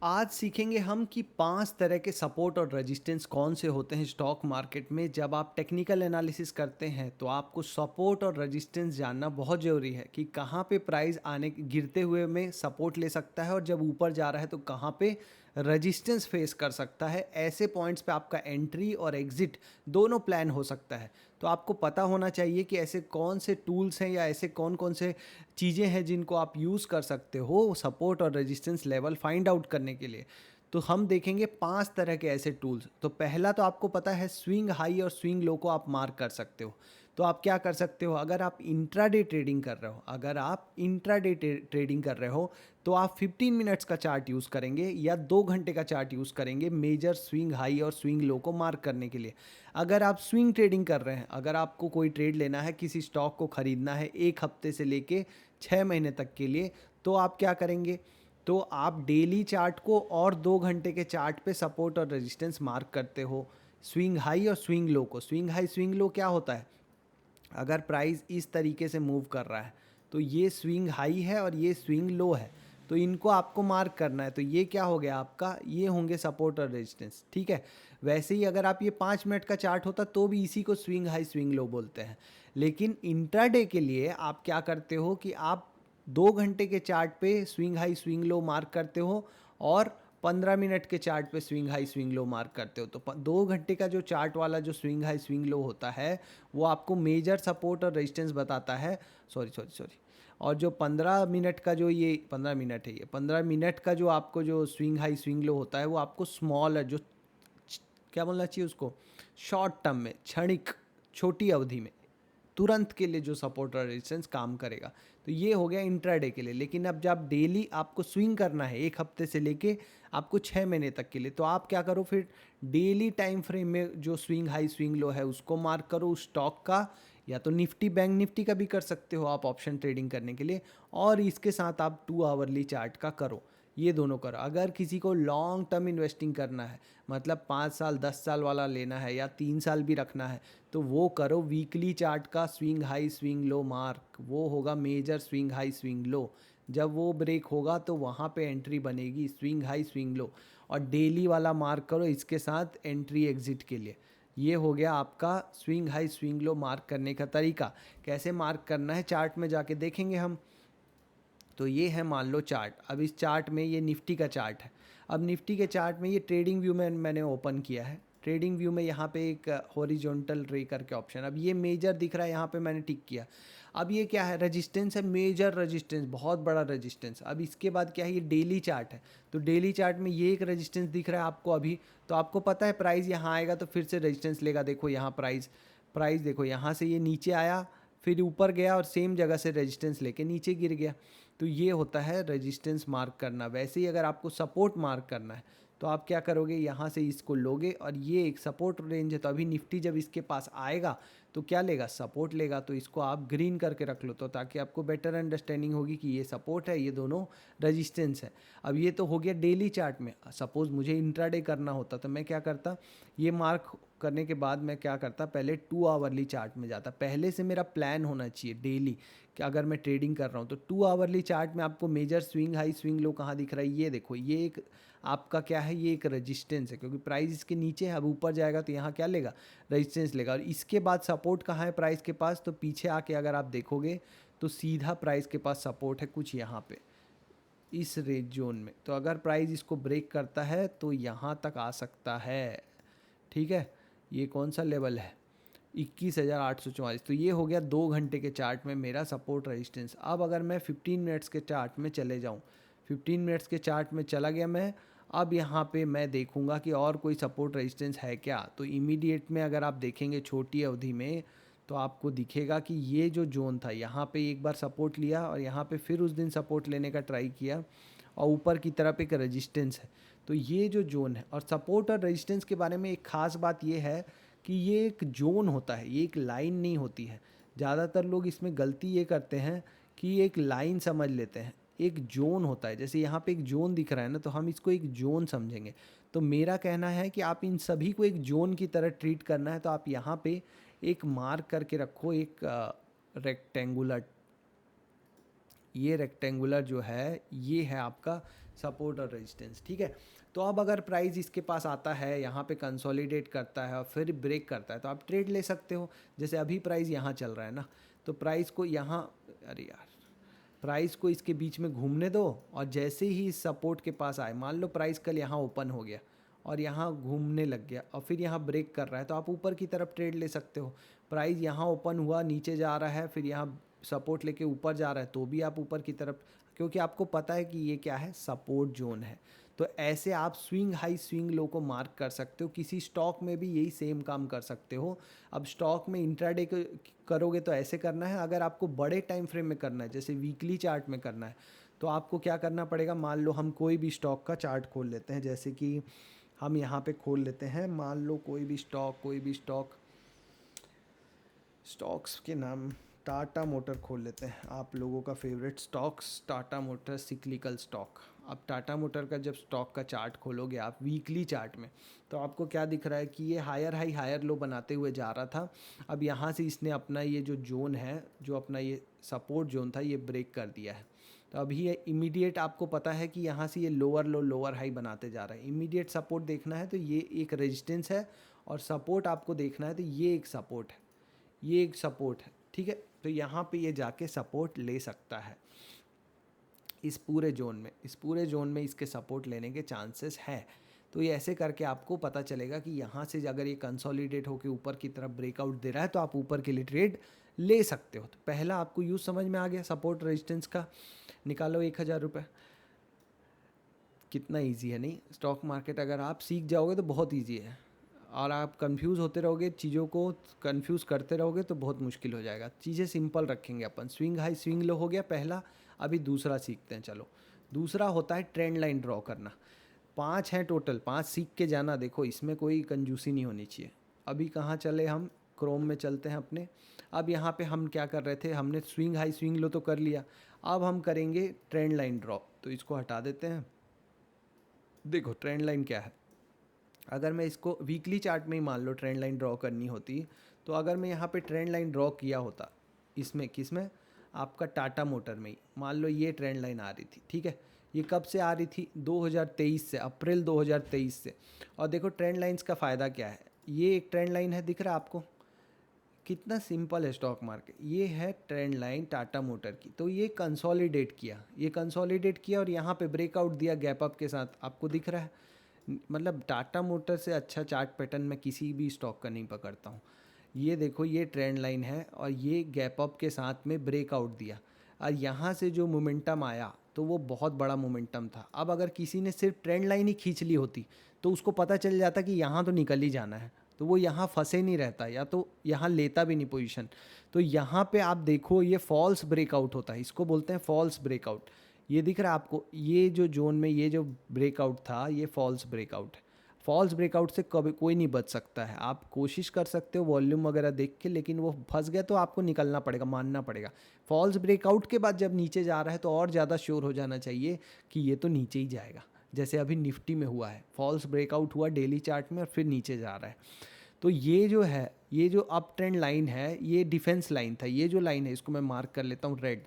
आज सीखेंगे हम कि 5 तरह के सपोर्ट और रेजिस्टेंस कौन से होते हैं स्टॉक मार्केट में। जब आप टेक्निकल एनालिसिस करते हैं तो आपको सपोर्ट और रेजिस्टेंस जानना बहुत ज़रूरी है कि कहाँ पे प्राइस आने गिरते हुए में सपोर्ट ले सकता है और जब ऊपर जा रहा है तो कहाँ पे रेजिस्टेंस फेस कर सकता है। ऐसे पॉइंट्स पे आपका एंट्री और एग्जिट दोनों प्लान हो सकता है। तो आपको पता होना चाहिए कि ऐसे कौन से टूल्स हैं या ऐसे कौन कौन से चीज़ें हैं जिनको आप यूज़ कर सकते हो सपोर्ट और रेजिस्टेंस लेवल फाइंड आउट करने के लिए। तो हम देखेंगे 5 तरह के ऐसे टूल्स। तो पहला तो आपको पता है स्विंग हाई और स्विंग लो को आप मार्क कर सकते हो। तो आप क्या कर सकते हो, अगर आप इंट्राडे ट्रेडिंग कर रहे हो, ट्रेडिंग कर रहे हो तो आप 15 मिनट्स का चार्ट यूज़ करेंगे या 2 घंटे का चार्ट यूज़ करेंगे मेजर स्विंग हाई और स्विंग लो को मार्क करने के लिए। अगर आप स्विंग ट्रेडिंग कर रहे हैं, अगर आपको कोई ट्रेड लेना है, किसी स्टॉक को खरीदना है 1 हफ्ते से लेके 6 महीने तक के लिए, तो आप क्या करेंगे, तो आप डेली चार्ट को और 2 घंटे के चार्ट पे सपोर्ट और रेजिस्टेंस मार्क करते हो स्विंग हाई और स्विंग लो को। स्विंग हाई स्विंग लो क्या होता है, अगर प्राइस इस तरीके से मूव कर रहा है तो ये स्विंग हाई है और ये स्विंग लो है, तो इनको आपको मार्क करना है। तो ये क्या हो गया आपका, ये होंगे सपोर्ट और रेजिस्टेंस, ठीक है। वैसे ही अगर आप ये 5 मिनट का चार्ट होता तो भी इसी को स्विंग हाई स्विंग लो बोलते हैं। लेकिन इंट्राडे के लिए आप क्या करते हो कि आप 2 घंटे के चार्ट पे swing high swing low mark करते हो और 15 मिनट के चार्ट पे swing high swing low mark करते हो। तो 2 घंटे का जो चार्ट वाला जो स्विंग हाई स्विंग लो होता है वो आपको मेजर सपोर्ट और रेजिस्टेंस बताता है। सॉरी। और जो 15 मिनट का जो ये 15 मिनट है, ये 15 मिनट का जो आपको जो स्विंग हाई स्विंग लो होता है वो आपको स्मॉल है, जो क्या बोलना चाहिए उसको, शॉर्ट टर्म में, क्षणिक, छोटी अवधि में, तुरंत के लिए जो सपोर्ट और रेजिस्टेंस काम करेगा। तो ये हो गया इंट्राडे के लिए। लेकिन अब जब डेली आपको स्विंग करना है 1 हफ्ते से लेके आपको 6 महीने तक के लिए, तो आप क्या करो फिर, डेली टाइम फ्रेम में जो स्विंग हाई स्विंग लो है उसको मार्क करो उस स्टॉक का, या तो निफ्टी बैंक निफ्टी का भी कर सकते हो आप ऑप्शन ट्रेडिंग करने के लिए, और इसके साथ आप 2 आवरली चार्ट का करो। ये दोनों करो। अगर किसी को लॉन्ग टर्म इन्वेस्टिंग करना है, मतलब 5 साल 10 साल वाला लेना है या 3 साल भी रखना है, तो वो करो वीकली चार्ट का swing high swing low mark, वो होगा major swing high swing low. जब वो ब्रेक होगा तो वहाँ पे एंट्री बनेगी स्विंग हाई स्विंग लो। और डेली वाला मार्क करो इसके साथ एंट्री एग्जिट के लिए। ये हो गया आपका swing high swing low mark करने का तरीका। कैसे मार्क करना है चार्ट में जाके देखेंगे हम। तो ये है मान लो चार्ट। अब इस चार्ट में ये निफ्टी का चार्ट है। अब निफ्टी के चार्ट में ये ट्रेडिंग व्यू में मैंने ओपन किया है। ट्रेडिंग व्यू में यहाँ पे एक हॉरिजॉन्टल रे करके ऑप्शन, अब ये मेजर दिख रहा है, यहाँ पे मैंने टिक किया। अब ये क्या है, रेजिस्टेंस है, मेजर रेजिस्टेंस, बहुत बड़ा रेजिस्टेंस। अब इसके बाद क्या है, ये डेली चार्ट है। तो डेली चार्ट में ये एक रेजिस्टेंस दिख रहा है आपको अभी। तो आपको पता है प्राइस यहाँ आएगा तो फिर से रेजिस्टेंस लेगा। देखो यहाँ प्राइस प्राइस देखो, यहाँ से ये नीचे आया, फिर ऊपर गया और सेम जगह से रेजिस्टेंस लेके नीचे गिर गया। तो ये होता है रेजिस्टेंस मार्क करना। वैसे ही अगर आपको सपोर्ट मार्क करना है तो आप क्या करोगे, यहाँ से इसको लोगे और ये एक सपोर्ट रेंज है। तो अभी निफ्टी जब इसके पास आएगा तो क्या लेगा, सपोर्ट लेगा। तो इसको आप ग्रीन करके रख लो, तो ताकि आपको बेटर अंडरस्टैंडिंग होगी कि ये सपोर्ट है, ये दोनों रेजिस्टेंस है। अब ये तो हो गया डेली चार्ट में। सपोज़ मुझे इंट्राडे करना होता तो मैं क्या करता, ये मार्क करने के बाद मैं क्या करता, पहले 2 आवरली चार्ट में जाता। पहले से मेरा प्लान होना चाहिए डेली कि अगर मैं ट्रेडिंग कर रहा हूँ तो 2 आवरली चार्ट में आपको major swing high swing low कहाँ दिख रहा है, ये देखो, ये एक आपका क्या है, ये एक रेजिस्टेंस है, क्योंकि प्राइस इसके नीचे है। अब ऊपर जाएगा तो यहाँ क्या लेगा, रेजिस्टेंस लेगा। और इसके बाद सपोर्ट कहाँ है प्राइस के पास, तो पीछे आके अगर आप देखोगे तो सीधा प्राइस के पास सपोर्ट है कुछ यहाँ पे, इस रेंज जोन में। तो अगर प्राइस इसको ब्रेक करता है तो यहाँ तक आ सकता है, ठीक है। ये कौन सा लेवल है, 21,844। तो ये हो गया 2 घंटे के चार्ट में मेरा सपोर्ट रेजिस्टेंस। अब अगर मैं 15 मिनट्स के चार्ट में चले जाऊँ, 15 मिनट्स के चार्ट में चला गया मैं। अब यहाँ पे मैं देखूँगा कि और कोई सपोर्ट रेजिस्टेंस है क्या। तो इमीडिएट में अगर आप देखेंगे छोटी अवधि में तो आपको दिखेगा कि ये जो जोन था, यहाँ पे एक बार सपोर्ट लिया और यहाँ पे फिर उस दिन सपोर्ट लेने का ट्राई किया और ऊपर की तरफ एक रेजिस्टेंस है। तो ये जो जोन है, और सपोर्ट और रेजिस्टेंस के बारे में एक ख़ास बात ये है कि ये एक जोन होता है, ये एक लाइन नहीं होती है। ज़्यादातर लोग इसमें गलती ये करते हैं कि ये एक लाइन समझ लेते हैं। एक जोन होता है, जैसे यहाँ पे एक जोन दिख रहा है ना, तो हम इसको एक जोन समझेंगे। तो मेरा कहना है कि आप इन सभी को एक जोन की तरह ट्रीट करना है। तो आप यहाँ पे एक मार्क करके रखो, एक रेक्टेंगुलर, ये रेक्टेंगुलर जो है ये है आपका सपोर्ट और रेजिस्टेंस, ठीक है। तो अब अगर प्राइस इसके पास आता है, यहाँ पे कंसोलिडेट करता है और फिर ब्रेक करता है, तो आप ट्रेड ले सकते हो। जैसे अभी प्राइस यहाँ चल रहा है ना, तो प्राइस को यहाँ, अरे यार, प्राइस को इसके बीच में घूमने दो, और जैसे ही इस सपोर्ट के पास आए, मान लो प्राइस कल यहाँ ओपन हो गया और यहाँ घूमने लग गया और फिर यहाँ ब्रेक कर रहा है, तो आप ऊपर की तरफ ट्रेड ले सकते हो। प्राइस यहाँ ओपन हुआ, नीचे जा रहा है, फिर यहाँ सपोर्ट लेके ऊपर जा रहा है, तो भी आप ऊपर की तरफ, क्योंकि आपको पता है कि ये क्या है, सपोर्ट जोन है। तो ऐसे आप स्विंग हाई स्विंग लो को मार्क कर सकते हो। किसी स्टॉक में भी यही सेम काम कर सकते हो। अब स्टॉक में इंट्राडे करोगे तो ऐसे करना है। अगर आपको बड़े टाइम फ्रेम में करना है, जैसे वीकली चार्ट में करना है, तो आपको क्या करना पड़ेगा, मान लो हम कोई भी स्टॉक का चार्ट खोल लेते हैं, जैसे कि हम यहाँ पे खोल लेते हैं, मान लो कोई भी स्टॉक, स्टॉक्स के नाम टाटा मोटर खोल लेते हैं, आप लोगों का favourite stocks Tata motor cyclical stock. अब टाटा मोटर का जब स्टॉक का चार्ट खोलोगे आप वीकली चार्ट में, तो आपको क्या दिख रहा है कि ये हायर हाई हायर लो बनाते हुए जा रहा था। अब यहाँ से इसने अपना ये जो जोन है, जो अपना ये सपोर्ट जोन था, ये ब्रेक कर दिया है। तो अभी ये इमीडिएट आपको पता है कि यहाँ से ये लोअर लो लोअर हाई बनाते जा रहा है। इमीडिएट सपोर्ट देखना है तो ये एक रेजिस्टेंस है, और सपोर्ट आपको देखना है तो ये एक सपोर्ट है, ये एक सपोर्ट है, ठीक है। तो यहाँ पे ये जाके सपोर्ट ले सकता है इस पूरे जोन में इसके सपोर्ट लेने के चांसेस हैं। तो ये ऐसे करके आपको पता चलेगा कि यहाँ से अगर ये कंसोलिडेट होकर ऊपर की तरफ ब्रेकआउट दे रहा है, तो आप ऊपर के लिए ट्रेड ले सकते हो। तो पहला आपको यूज़ समझ में आ गया, सपोर्ट रेजिस्टेंस का। निकालो 1,000 रुपये, कितना ईजी है नहीं। स्टॉक मार्केट अगर आप सीख जाओगे तो बहुत ईजी है, और आप कंफ्यूज होते रहोगे, चीज़ों को कंफ्यूज करते रहोगे तो बहुत मुश्किल हो जाएगा। चीज़ें सिंपल रखेंगे अपन। स्विंग हाई स्विंग लो हो गया पहला, अभी दूसरा सीखते हैं। चलो, दूसरा होता है ट्रेंड लाइन ड्रॉ करना। 5 हैं टोटल, 5 सीख के जाना। देखो, इसमें कोई कंजूसी नहीं होनी चाहिए। अभी कहाँ चले हम, क्रोम में चलते हैं अपने। अब यहाँ पे हम क्या कर रहे थे, हमने स्विंग हाई स्विंग लो तो कर लिया, अब हम करेंगे ट्रेंड लाइन ड्रॉ। तो इसको हटा देते हैं। देखो ट्रेंड लाइन क्या है, अगर मैं इसको वीकली चार्ट में ही मान लो ट्रेंड लाइन ड्रॉ करनी होती, तो अगर मैं यहाँ पे ट्रेंड लाइन ड्रॉ किया होता, इसमें किसमें, आपका टाटा मोटर में ही, मान लो ये ट्रेंड लाइन आ रही थी, ठीक है। ये कब से आ रही थी, 2023 से, अप्रैल 2023 से। और देखो ट्रेंड लाइंस का फ़ायदा क्या है, ये एक ट्रेंड लाइन है, दिख रहा है आपको, कितना सिंपल है स्टॉक मार्केट। ये है ट्रेंड लाइन टाटा मोटर की। तो ये कंसोलिडेट किया और यहाँ पे ब्रेकआउट दिया गैप अप के साथ, आपको दिख रहा है। मतलब टाटा मोटर से अच्छा चार्ट पैटर्न मैं किसी भी स्टॉक का नहीं पकड़ता हूँ। ये देखो, ये ट्रेंड लाइन है और ये गैप अप के साथ में ब्रेकआउट दिया, और यहाँ से जो मोमेंटम आया तो वो बहुत बड़ा मोमेंटम था। अब अगर किसी ने सिर्फ ट्रेंड लाइन ही खींच ली होती, तो उसको पता चल जाता कि यहाँ तो निकल ही जाना है, तो वो यहाँ फंसे नहीं रहता, या तो यहाँ लेता भी नहीं पोजीशन। तो यहाँ पे आप देखो, ये फॉल्स ब्रेकआउट होता है, इसको बोलते हैं फॉल्स ब्रेकआउट। ये दिख रहा है आपको, ये जो जोन में ये जो ब्रेकआउट था, ये फॉल्स ब्रेकआउट है। फॉल्स ब्रेकआउट से कभी कोई नहीं बच सकता है। आप कोशिश कर सकते हो वॉल्यूम वगैरह देख के, लेकिन वो फंस गया तो आपको निकलना पड़ेगा, मानना पड़ेगा। फॉल्स ब्रेकआउट के बाद जब नीचे जा रहा है, तो और ज़्यादा श्योर हो जाना चाहिए कि ये तो नीचे ही जाएगा। जैसे अभी निफ्टी में हुआ है, फॉल्स ब्रेकआउट हुआ डेली चार्ट में और फिर नीचे जा रहा है। तो ये जो है, ये जो अप ट्रेंड लाइन है, ये डिफेंस लाइन था। ये जो लाइन है, इसको मैं मार्क कर लेता हूँ रेड।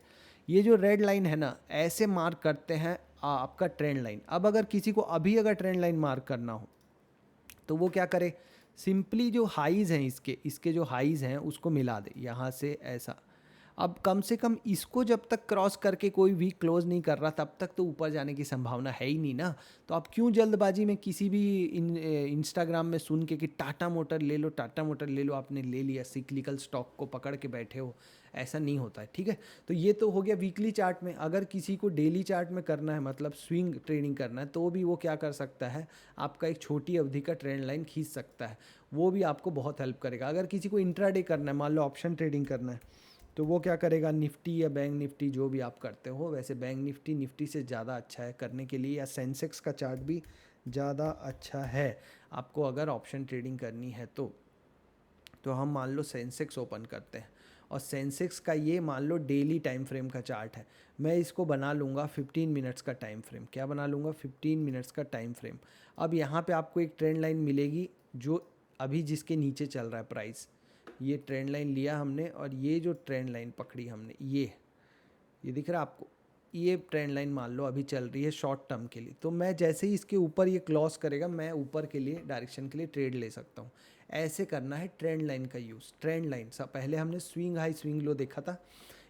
ये जो रेड लाइन है ना, ऐसे मार्क करते हैं आपका ट्रेंड लाइन। अब अगर किसी को अभी अगर ट्रेंड लाइन मार्क करना हो, तो वो क्या करे, सिंपली जो हाईज़ हैं इसके जो हाईज़ हैं उसको मिला दे यहाँ से ऐसा। अब कम से कम इसको जब तक क्रॉस करके कोई वीक क्लोज नहीं कर रहा, तब तक तो ऊपर जाने की संभावना है ही नहीं ना। तो आप क्यों जल्दबाजी में किसी भी इंस्टाग्राम में सुन के कि टाटा मोटर ले लो, टाटा मोटर ले लो, आपने ले लिया, सिक्लिकल स्टॉक को पकड़ के बैठे हो, ऐसा नहीं होता है, ठीक है। तो ये तो हो गया वीकली चार्ट में। अगर किसी को डेली चार्ट में करना है, मतलब स्विंग ट्रेडिंग करना है, तो भी वो क्या कर सकता है, आपका एक छोटी अवधि का ट्रेंड लाइन खींच सकता है, वो भी आपको बहुत हेल्प करेगा। अगर किसी को इंट्राडे करना है, मान लो ऑप्शन ट्रेडिंग करना है, तो वो क्या करेगा, निफ्टी या बैंक निफ्टी जो भी आप करते हो, वैसे बैंक निफ्टी निफ्टी से ज़्यादा अच्छा है करने के लिए, या सेंसेक्स का चार्ट भी ज़्यादा अच्छा है आपको अगर ऑप्शन ट्रेडिंग करनी है तो हम मान लो सेंसेक्स ओपन करते हैं, और सेंसेक्स का ये मान लो डेली टाइम फ्रेम का चार्ट है। मैं इसको बना लूँगा 15 मिनट्स का टाइम फ्रेम। क्या बना लूँगा, 15 मिनट्स का टाइम फ्रेम। अब यहाँ पे आपको एक ट्रेंड लाइन मिलेगी, जो अभी जिसके नीचे चल रहा है प्राइस, ये ट्रेंड लाइन लिया हमने, और ये जो ट्रेंड लाइन पकड़ी हमने, ये दिख रहा है आपको, ये ट्रेंड लाइन मान लो अभी चल रही है शॉर्ट टर्म के लिए, तो मैं जैसे ही इसके ऊपर ये क्रॉस करेगा मैं ऊपर के लिए डायरेक्शन के लिए ट्रेड ले सकता हूँ। ऐसे करना है ट्रेंड लाइन का यूज़। ट्रेंड लाइन सब पहले हमने स्विंग हाई स्विंग लो देखा था,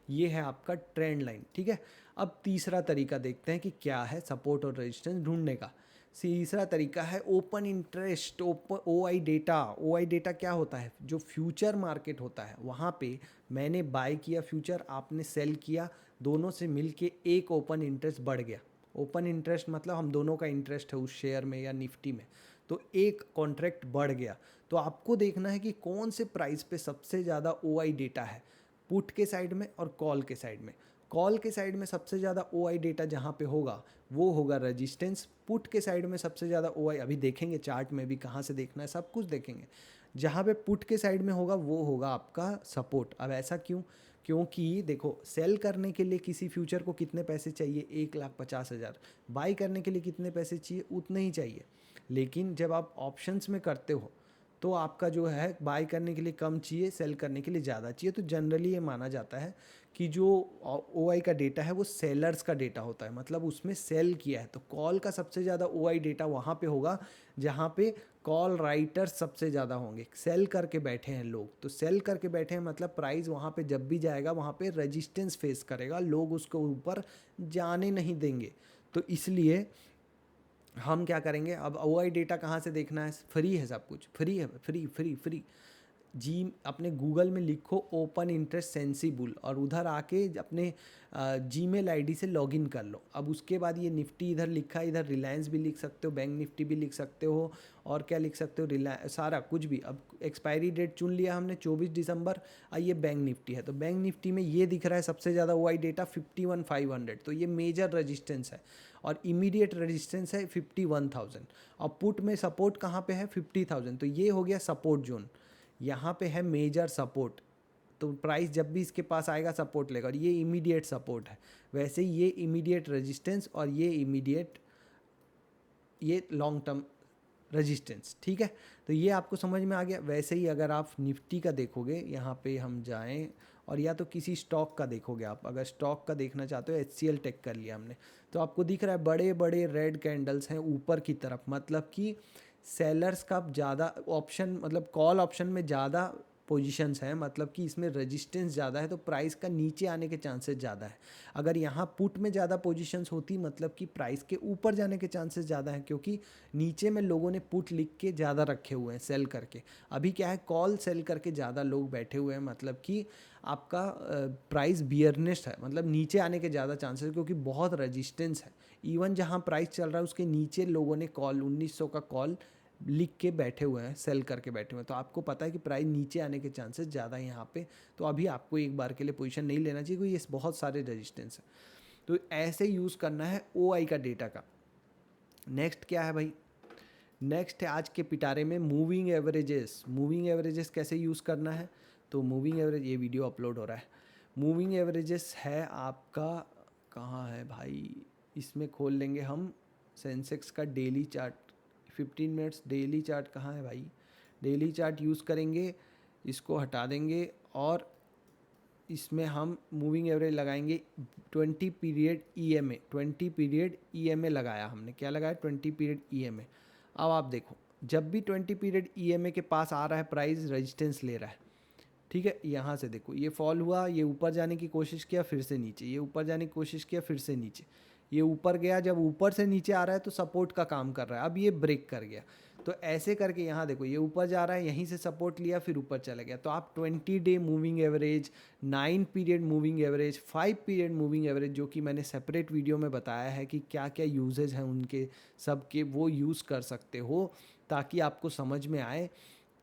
ये है आपका ट्रेंड लाइन, ठीक है। अब तीसरा तरीका देखते हैं कि क्या है सपोर्ट और रेजिस्टेंस ढूंढने का। तीसरा तरीका है open interest, open O I data. O I data क्या होता है, जो फ्यूचर मार्केट होता है वहाँ पे मैंने बाय किया फ्यूचर, आपने सेल किया, दोनों से मिल के एक ओपन इंटरेस्ट बढ़ गया। ओपन इंटरेस्ट मतलब हम दोनों का इंटरेस्ट है उस शेयर में या निफ्टी में, तो एक कॉन्ट्रैक्ट बढ़ गया। तो आपको देखना है कि कौन से प्राइस पे सबसे ज़्यादा ओ आई डेटा है, पुट के साइड में और कॉल के साइड में। कॉल के साइड में सबसे ज़्यादा ओ आई डेटा जहाँ पे होगा वो होगा रेजिस्टेंस। पुट के साइड में सबसे ज़्यादा ओ आई, अभी देखेंगे चार्ट में भी कहाँ से देखना है, सब कुछ देखेंगे। जहाँ पे पुट के साइड में होगा वो होगा आपका सपोर्ट। अब ऐसा क्यों, क्योंकि देखो सेल करने के लिए किसी फ्यूचर को कितने पैसे चाहिए, 1,50,000। बाई करने के लिए कितने पैसे चाहिए, उतने ही चाहिए। लेकिन जब आप ऑप्शंस में करते हो तो आपका जो है बाय करने के लिए कम चाहिए, सेल करने के लिए ज़्यादा चाहिए। तो जनरली ये माना जाता है कि जो ओ आई का डेटा है वो सेलर्स का डेटा होता है, मतलब उसमें सेल किया है। तो कॉल का सबसे ज़्यादा ओ आई डेटा वहाँ पे होगा जहाँ पे कॉल राइटर्स सबसे ज़्यादा होंगे, सेल करके बैठे हैं लोग। तो सेल करके बैठे हैं मतलब प्राइस वहाँ पे जब भी जाएगा वहाँ पे रेजिस्टेंस फेस करेगा, लोग उसको ऊपर जाने नहीं देंगे। तो इसलिए हम क्या करेंगे, अब ओ आई डेटा कहाँ से देखना है, फ्री है, सब कुछ फ्री है, फ्री फ्री फ्री। जी अपने गूगल में लिखो ओपन इंटरेस्ट सेंसिबल और उधर आके अपने जीमेल आईडी से लॉगिन कर लो। अब उसके बाद ये निफ्टी इधर लिखा है, इधर रिलायंस भी लिख सकते हो, बैंक निफ्टी भी लिख सकते हो, और क्या लिख सकते हो, रिलायंस सारा कुछ भी। अब एक्सपायरी डेट चुन लिया हमने 24 दिसंबर। ये बैंक निफ्टी है तो बैंक निफ्टी में ये दिख रहा है सबसे ज़्यादा ओ आई डेटा 51,500, तो ये मेजर रजिस्टेंस है और इमीडिएट रेजिस्टेंस है 51,000। और पुट में सपोर्ट कहाँ पे है 50,000, तो ये हो गया सपोर्ट जोन, यहाँ पे है मेजर सपोर्ट। तो प्राइस जब भी इसके पास आएगा सपोर्ट लेगा, और ये इमीडिएट सपोर्ट है। वैसे ही ये इमीडिएट रेजिस्टेंस और ये इमीडिएट, ये लॉन्ग टर्म रेजिस्टेंस, ठीक है। तो ये आपको समझ में आ गया। वैसे ही अगर आप निफ्टी का देखोगे, यहाँ पे हम जाएं और या तो किसी स्टॉक का देखोगे, आप अगर स्टॉक का देखना चाहते हो, HCL टेक कर लिया हमने, तो आपको दिख रहा है बड़े बड़े रेड कैंडल्स हैं ऊपर की तरफ, मतलब कि सेलर्स का ज़्यादा ऑप्शन, मतलब कॉल ऑप्शन में ज़्यादा पोजीशंस हैं, मतलब कि इसमें रेजिस्टेंस ज़्यादा है तो प्राइस का नीचे आने के चांसेस ज़्यादा है। अगर यहाँ पुट में ज़्यादा पोजीशंस होती मतलब कि प्राइस के ऊपर जाने के चांसेस ज़्यादा हैं, क्योंकि नीचे में लोगों ने पुट लिख के ज़्यादा रखे हुए हैं सेल करके। अभी क्या है, कॉल सेल करके ज़्यादा लोग बैठे हुए हैं, मतलब कि आपका प्राइस बियरनेस है, मतलब नीचे आने के ज़्यादा चांसेस, क्योंकि बहुत रजिस्टेंस है। इवन जहाँ प्राइस चल रहा है उसके नीचे लोगों ने कॉल 1900 का कॉल लिख के बैठे हुए हैं, सेल करके बैठे हुए हैं। तो आपको पता है कि प्राइस नीचे आने के चांसेस ज़्यादा है यहाँ पे। तो अभी आपको एक बार के लिए पोजीशन नहीं लेना चाहिए, क्योंकि ये बहुत सारे रेजिस्टेंस है। तो ऐसे यूज़ करना है ओ आई का डेटा का। नेक्स्ट क्या है भाई, नेक्स्ट है आज के पिटारे में मूविंग एवरेजेस। मूविंग एवरेजेस कैसे यूज़ करना है, तो मूविंग एवरेज, ये वीडियो अपलोड हो रहा है। मूविंग एवरेजेस है आपका, कहाँ है भाई, इसमें खोल लेंगे हम सेंसेक्स का daily chart. 15 minutes daily chart कहाँ है भाई, डेली चार्ट यूज़ करेंगे, इसको हटा देंगे और इसमें हम मूविंग एवरेज लगाएंगे 20 पीरियड EMA। 20 पीरियड EMA लगाया हमने, क्या लगाया 20 पीरियड EMA। अब आप देखो जब भी 20 पीरियड EMA के पास आ रहा है प्राइस रेजिस्टेंस ले रहा है, ठीक है। यहाँ से देखो ये फॉल हुआ, ये ऊपर जाने की कोशिश किया फिर से नीचे, ये ऊपर जाने की कोशिश किया फिर से नीचे, ये ऊपर गया, जब ऊपर से नीचे आ रहा है तो सपोर्ट का काम कर रहा है। अब ये ब्रेक कर गया, तो ऐसे करके यहाँ देखो ये ऊपर जा रहा है, यहीं से सपोर्ट लिया फिर ऊपर चला गया। तो आप 20 day moving average, 9 period moving average, 5 period moving average, जो कि मैंने सेपरेट वीडियो में बताया है कि क्या क्या यूजेज हैं उनके सब के, वो यूज़ कर सकते हो, ताकि आपको समझ में आए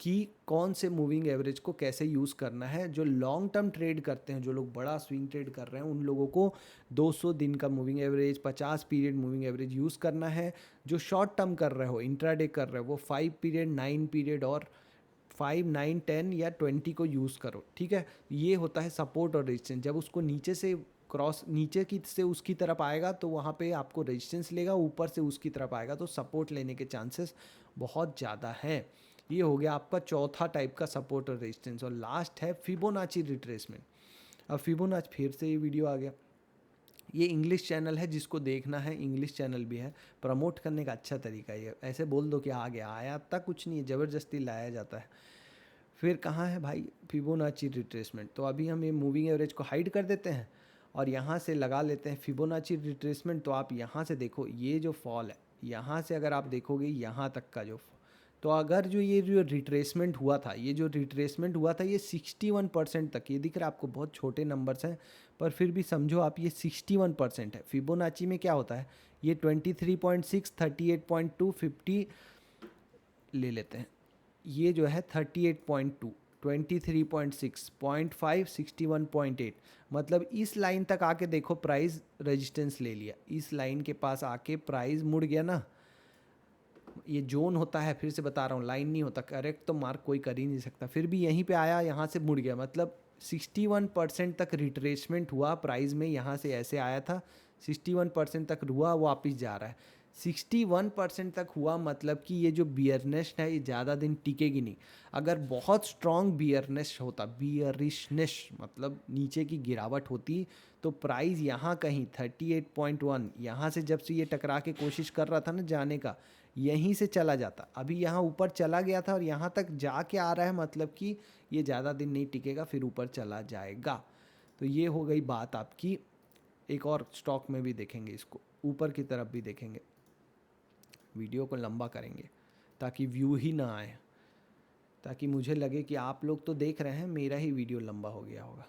कि कौन से मूविंग एवरेज को कैसे यूज़ करना है। जो लॉन्ग टर्म ट्रेड करते हैं, जो लोग बड़ा स्विंग ट्रेड कर रहे हैं, उन लोगों को 200 दिन का moving average, 50 period moving average use करना है। जो शॉर्ट टर्म कर रहे हो, इंट्राडे कर रहे हो, वो 5 पीरियड, 9 पीरियड और 5, 9, 10 या 20 को यूज़ करो, ठीक है। ये होता है सपोर्ट और रेजिस्टेंस। जब उसको नीचे से क्रॉस, नीचे की से उसकी तरफ आएगा तो वहाँ पे आपको रेजिस्टेंस लेगा, ऊपर से उसकी तरफ आएगा तो सपोर्ट लेने के चांसेस बहुत ज़्यादा हैं। ये हो गया आपका चौथा टाइप का सपोर्ट और रेजिस्टेंस। और लास्ट है फिबोनाची रिट्रेसमेंट। अब फिबोनाची, फिर से ये वीडियो आ गया, ये इंग्लिश चैनल है, जिसको देखना है इंग्लिश चैनल भी है। प्रमोट करने का अच्छा तरीका ये, ऐसे बोल दो कि आ गया, आया तक कुछ नहीं है, ज़बरदस्ती लाया जाता है। फिर कहाँ है भाई फिबोनाची रिट्रेसमेंट, तो अभी हम ये मूविंग एवरेज को हाइड कर देते हैं और यहाँ से लगा लेते हैं फिबोनाची रिट्रेसमेंट। तो आप यहाँ से देखो ये जो फॉल है, यहाँ से अगर आप देखोगे यहाँ तक का जो, तो अगर ये जो रिट्रेसमेंट हुआ था, ये जो रिट्रेसमेंट हुआ था ये 61% तक, ये दिख रहा है आपको, बहुत छोटे नंबर्स हैं पर फिर भी समझो आप, ये 61% है। फिबोनाची में क्या होता है, ये 23.6, 38.2, 50 ले लेते हैं, ये जो है 38.2, 23.6, 0.5, 61.8, मतलब इस लाइन तक आके देखो प्राइस रेजिस्टेंस ले लिया, इस लाइन के पास आके प्राइस मुड़ गया ना। ये जोन होता है, फिर से बता रहा हूँ, लाइन नहीं होता, करेक्ट तो मार्क कोई कर ही नहीं सकता, फिर भी यहीं पे आया, यहाँ से मुड़ गया, मतलब 61% तक रिट्रेसमेंट हुआ प्राइस में, यहाँ से ऐसे आया था 61% तक हुआ, वापस जा रहा है 61% तक हुआ, मतलब कि ये जो बियरनेस है ये ज़्यादा दिन टिकेगी नहीं। अगर बहुत स्ट्रॉन्ग बियरनेस होता, बियरिशनेस मतलब नीचे की गिरावट होती, तो प्राइस यहाँ कहीं 38.1, यहाँ से जब से ये टकरा के कोशिश कर रहा था ना जाने का, यहीं से चला जाता, अभी यहाँ ऊपर चला गया था और यहाँ तक जाके आ रहा है, मतलब कि ये ज़्यादा दिन नहीं टिकेगा, फिर ऊपर चला जाएगा। तो ये हो गई बात आपकी। एक और स्टॉक में भी देखेंगे इसको, ऊपर की तरफ भी देखेंगे, वीडियो को लंबा करेंगे ताकि व्यू ही ना आए, ताकि मुझे लगे कि आप लोग तो देख रहे हैं, मेरा ही वीडियो लंबा हो गया होगा।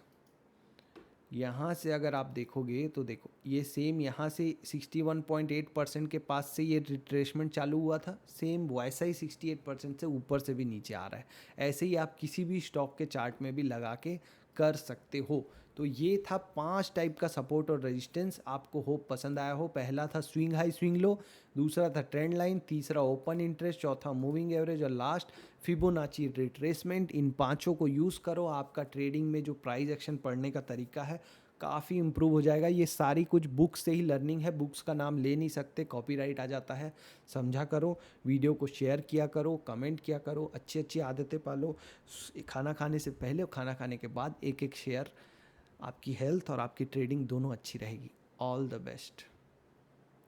यहाँ से अगर आप देखोगे तो देखो ये सेम यहाँ से 61.8% के पास से ये रिट्रेसमेंट चालू हुआ था, सेम वैसा ही 68% से ऊपर से भी नीचे आ रहा है। ऐसे ही आप किसी भी स्टॉक के चार्ट में भी लगा के कर सकते हो। तो ये था 5 टाइप का सपोर्ट और रेजिस्टेंस, आपको होप पसंद आया हो। पहला था स्विंग हाई स्विंग लो, दूसरा था ट्रेंड लाइन, तीसरा ओपन इंटरेस्ट, चौथा मूविंग एवरेज और लास्ट फिबोनाची रिट्रेसमेंट। इन पांचों को यूज़ करो, आपका ट्रेडिंग में जो प्राइस एक्शन पढ़ने का तरीका है काफ़ी इम्प्रूव हो जाएगा। ये सारी कुछ बुक्स से ही लर्निंग है, बुक्स का नाम ले नहीं सकते, कॉपीराइट आ जाता है। समझा करो, वीडियो को शेयर किया करो, कमेंट किया करो, अच्छी अच्छी आदतें पालो। खाना खाने से पहले और खाना खाने के बाद एक एक शेयर, आपकी हेल्थ और आपकी ट्रेडिंग दोनों अच्छी रहेगी। All the best.